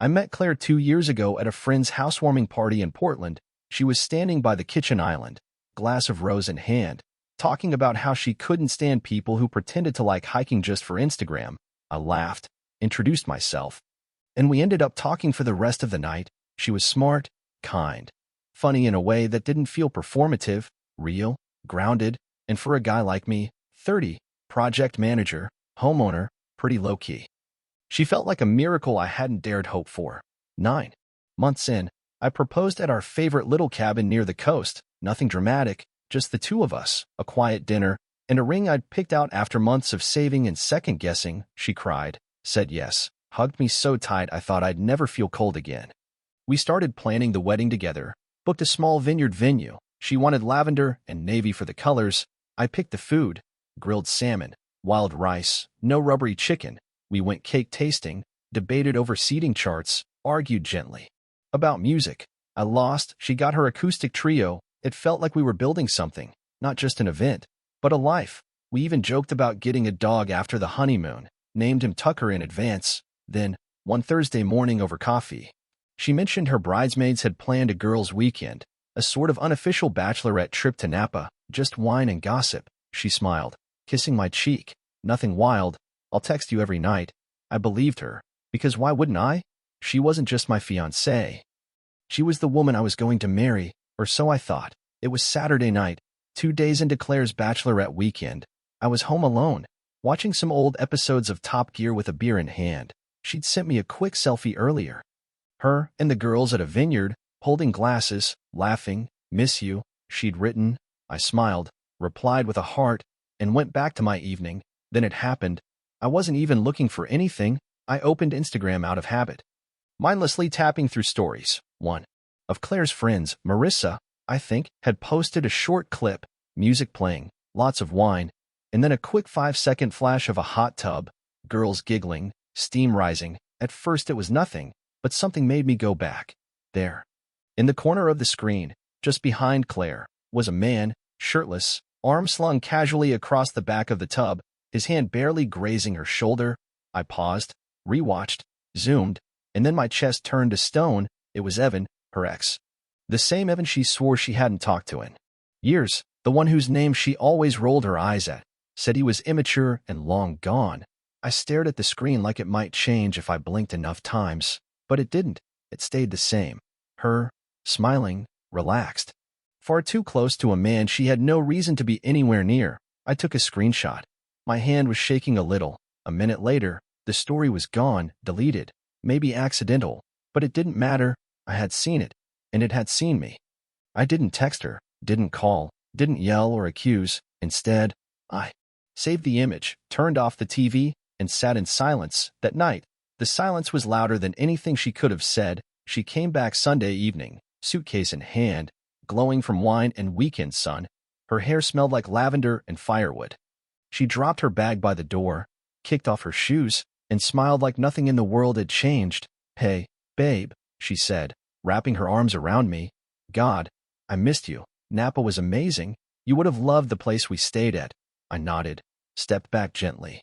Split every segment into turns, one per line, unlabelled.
I met Claire 2 years ago at a friend's housewarming party in Portland. She was standing by the kitchen island, glass of rose in hand, talking about how she couldn't stand people who pretended to like hiking just for Instagram. I laughed, introduced myself, and we ended up talking for the rest of the night. She was smart, kind, funny in a way that didn't feel performative, real, grounded, and for a guy like me, 30, project manager, homeowner, pretty low-key. She felt like a miracle I hadn't dared hope for. 9 months in, I proposed at our favorite little cabin near the coast. Nothing dramatic, just the two of us, a quiet dinner, and a ring I'd picked out after months of saving and second-guessing. She cried, said yes, hugged me so tight I thought I'd never feel cold again. We started planning the wedding together, booked a small vineyard venue. She wanted lavender and navy for the colors. I picked the food, grilled salmon, wild rice, no rubbery chicken. We went cake tasting, debated over seating charts, argued gently. About music, I lost. She got her acoustic trio. It felt like we were building something, not just an event, but a life. We even joked about getting a dog after the honeymoon, named him Tucker in advance. Then, one Thursday morning over coffee, she mentioned her bridesmaids had planned a girls' weekend, a sort of unofficial bachelorette trip to Napa, just wine and gossip. She smiled, kissing my cheek. Nothing wild. I'll text you every night. I believed her, because why wouldn't I? She wasn't just my fiancée. She was the woman I was going to marry, or so I thought. It was Saturday night, 2 days into Claire's bachelorette weekend. I was home alone, watching some old episodes of Top Gear with a beer in hand. She'd sent me a quick selfie earlier. Her and the girls at a vineyard, holding glasses, laughing, miss you, she'd written. I smiled, replied with a heart, and went back to my evening. Then it happened. I wasn't even looking for anything. I opened Instagram out of habit, mindlessly tapping through stories. One of Claire's friends, Marissa, I think, had posted a short clip, music playing, lots of wine, and then a quick 5-second flash of a hot tub, girls giggling, steam rising. At first it was nothing, but something made me go back. There, in the corner of the screen, just behind Claire, was a man, shirtless, arms slung casually across the back of the tub, his hand barely grazing her shoulder. I paused, rewatched, zoomed, and then my chest turned to stone. It was Evan, her ex. The same Evan she swore she hadn't talked to in years, the one whose name she always rolled her eyes at, said he was immature and long gone. I stared at the screen like it might change if I blinked enough times, but it didn't. It stayed the same. Her, smiling, relaxed. Far too close to a man she had no reason to be anywhere near. I took a screenshot. My hand was shaking a little. A minute later, the story was gone, deleted, maybe accidental, but it didn't matter. I had seen it, and it had seen me. I didn't text her, didn't call, didn't yell or accuse. Instead, I saved the image, turned off the TV, and sat in silence. That night, the silence was louder than anything she could have said. She came back Sunday evening, suitcase in hand, glowing from wine and weekend sun. Her hair smelled like lavender and firewood. She dropped her bag by the door, kicked off her shoes, and smiled like nothing in the world had changed. Hey, babe, she said, wrapping her arms around me. God, I missed you. Napa was amazing. You would have loved the place we stayed at. I nodded, stepped back gently,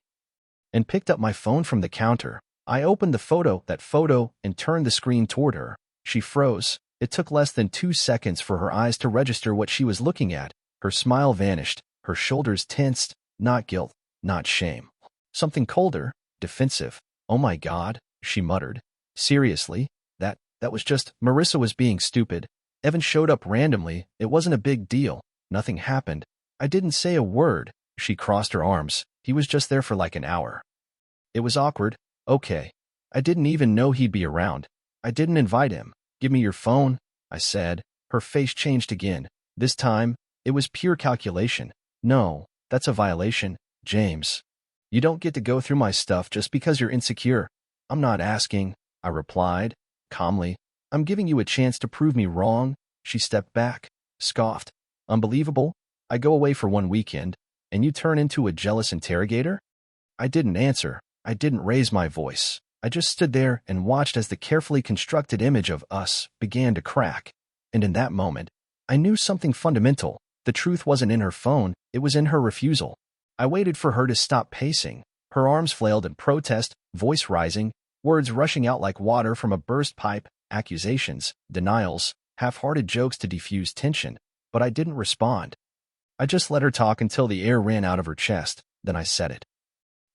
and picked up my phone from the counter. I opened that photo, and turned the screen toward her. She froze. It took less than 2 seconds for her eyes to register what she was looking at. Her smile vanished, her shoulders tensed, not guilt, not shame. Something colder, defensive. Oh my God, she muttered. Seriously? That was just, Marissa was being stupid. Evan showed up randomly. It wasn't a big deal. Nothing happened. I didn't say a word. She crossed her arms. He was just there for like an hour. It was awkward. Okay. I didn't even know he'd be around. I didn't invite him. Give me your phone, I said. Her face changed again. This time, it was pure calculation. No, that's a violation, James. You don't get to go through my stuff just because you're insecure. I'm not asking, I replied, calmly. I'm giving you a chance to prove me wrong. She stepped back, scoffed. Unbelievable. I go away for one weekend, and you turn into a jealous interrogator? I didn't answer. I didn't raise my voice. I just stood there and watched as the carefully constructed image of us began to crack. And in that moment, I knew something fundamental. The truth wasn't in her phone, it was in her refusal. I waited for her to stop pacing. Her arms flailed in protest, voice rising. Words rushing out like water from a burst pipe, accusations, denials, half-hearted jokes to defuse tension, but I didn't respond. I just let her talk until the air ran out of her chest, then I said it.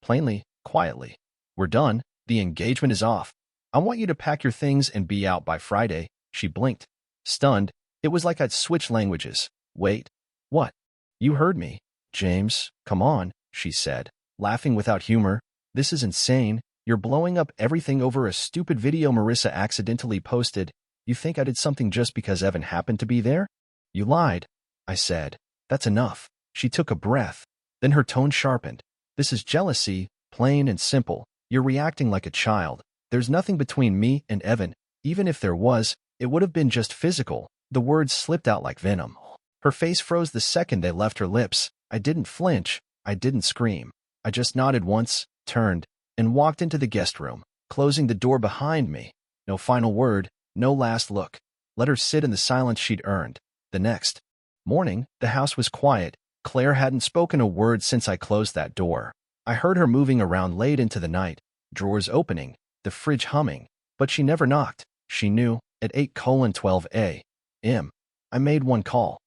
Plainly, quietly. We're done, the engagement is off. I want you to pack your things and be out by Friday. She blinked. Stunned, it was like I'd switched languages. Wait. What? You heard me. James, come on, she said, laughing without humor. This is insane. You're blowing up everything over a stupid video Marissa accidentally posted. You think I did something just because Evan happened to be there? You lied, I said. That's enough. She took a breath. Then her tone sharpened. This is jealousy, plain and simple. You're reacting like a child. There's nothing between me and Evan. Even if there was, it would have been just physical. The words slipped out like venom. Her face froze the second they left her lips. I didn't flinch. I didn't scream. I just nodded once, turned, and walked into the guest room, closing the door behind me. No final word, no last look. Let her sit in the silence she'd earned. The next morning, the house was quiet. Claire hadn't spoken a word since I closed that door. I heard her moving around late into the night, drawers opening, the fridge humming, but she never knocked. She knew, at 8:12 a.m. I made one call.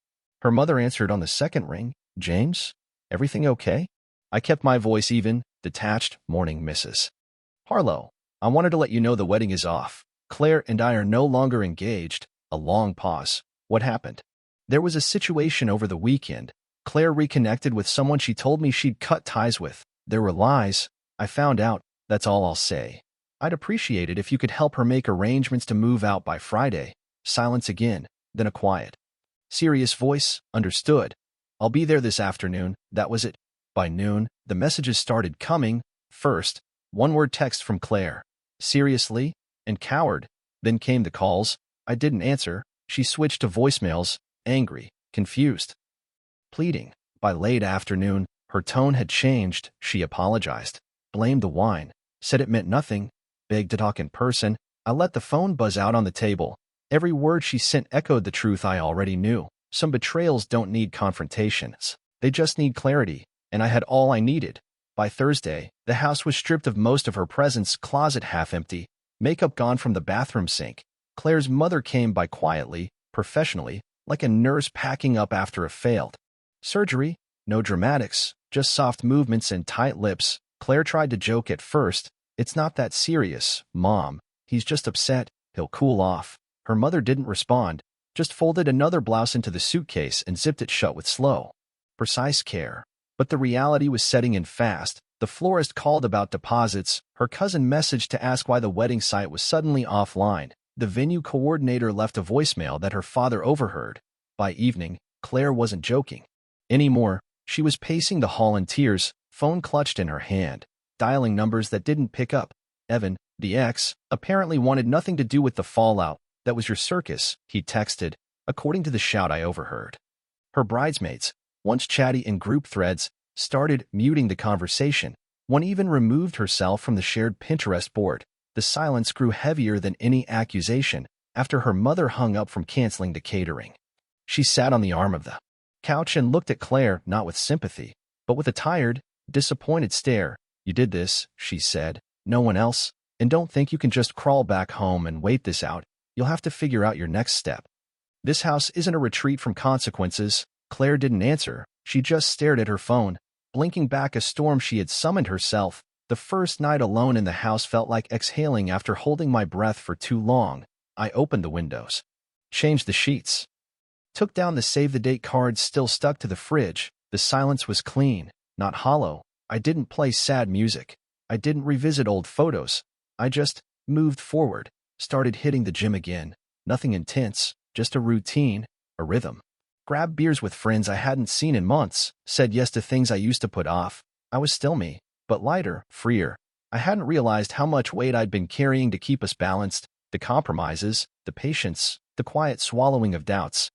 Her mother answered on the second ring. James? Everything okay? I kept my voice even, detached. Morning, Mrs. Harlow. I wanted to let you know the wedding is off. Claire and I are no longer engaged. A long pause. What happened? There was a situation over the weekend. Claire reconnected with someone she told me she'd cut ties with. There were lies. I found out. That's all I'll say. I'd appreciate it if you could help her make arrangements to move out by Friday. Silence again, then a quiet, serious voice. Understood. I'll be there this afternoon. That was it. By noon, the messages started coming. First, one-word text from Claire. Seriously? And coward. Then came the calls. I didn't answer. She switched to voicemails, angry, confused, pleading. By late afternoon, her tone had changed. She apologized, blamed the wine, said it meant nothing, begged to talk in person. I let the phone buzz out on the table. Every word she sent echoed the truth I already knew. Some betrayals don't need confrontations. They just need clarity, and I had all I needed. By Thursday, the house was stripped of most of her presents, closet half empty, makeup gone from the bathroom sink. Claire's mother came by quietly, professionally, like a nurse packing up after a failed surgery. No dramatics, just soft movements and tight lips. Claire tried to joke at first. It's not that serious, Mom. He's just upset. He'll cool off. Her mother didn't respond, just folded another blouse into the suitcase and zipped it shut with slow, precise care. But the reality was setting in fast. The florist called about deposits. Her cousin messaged to ask why the wedding site was suddenly offline. The venue coordinator left a voicemail that her father overheard. By evening, Claire wasn't joking anymore. She was pacing the hall in tears, phone clutched in her hand, dialing numbers that didn't pick up. Evan, the ex, apparently wanted nothing to do with the fallout. That was your circus, he texted, according to the shout I overheard. Her bridesmaids, once chatty in group threads, started muting the conversation. One even removed herself from the shared Pinterest board. The silence grew heavier than any accusation after her mother hung up from canceling the catering. She sat on the arm of the couch and looked at Claire, not with sympathy, but with a tired, disappointed stare. You did this, she said. No one else? And don't think you can just crawl back home and wait this out. You'll have to figure out your next step. This house isn't a retreat from consequences. Claire didn't answer. She just stared at her phone, blinking back a storm she had summoned herself. The first night alone in the house felt like exhaling after holding my breath for too long. I opened the windows, changed the sheets, took down the save-the-date cards still stuck to the fridge. The silence was clean, not hollow. I didn't play sad music. I didn't revisit old photos. I just moved forward, started hitting the gym again. Nothing intense, just a routine, a rhythm. Grabbed beers with friends I hadn't seen in months, said yes to things I used to put off. I was still me, but lighter, freer. I hadn't realized how much weight I'd been carrying to keep us balanced, the compromises, the patience, the quiet swallowing of doubts.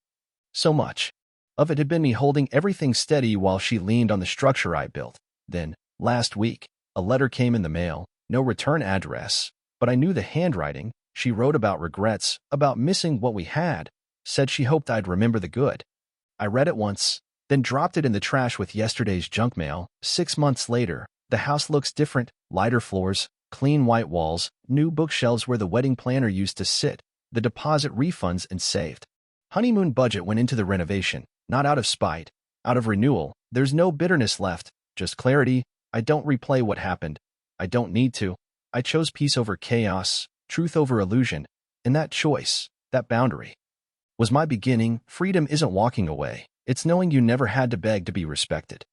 So much of it had been me holding everything steady while she leaned on the structure I built. Then, last week, a letter came in the mail, no return address, but I knew the handwriting. She wrote about regrets, about missing what we had, said she hoped I'd remember the good. I read it once, then dropped it in the trash with yesterday's junk mail. 6 months later, the house looks different, lighter floors, Clean white walls, new bookshelves where the wedding planner used to sit, the deposit refunds and saved. Honeymoon budget went into the renovation, not out of spite, out of renewal. There's no bitterness left, just clarity. I don't replay what happened. I don't need to. I chose peace over chaos, truth over illusion, and that choice, that boundary, was my beginning. Freedom isn't walking away. It's knowing you never had to beg to be respected.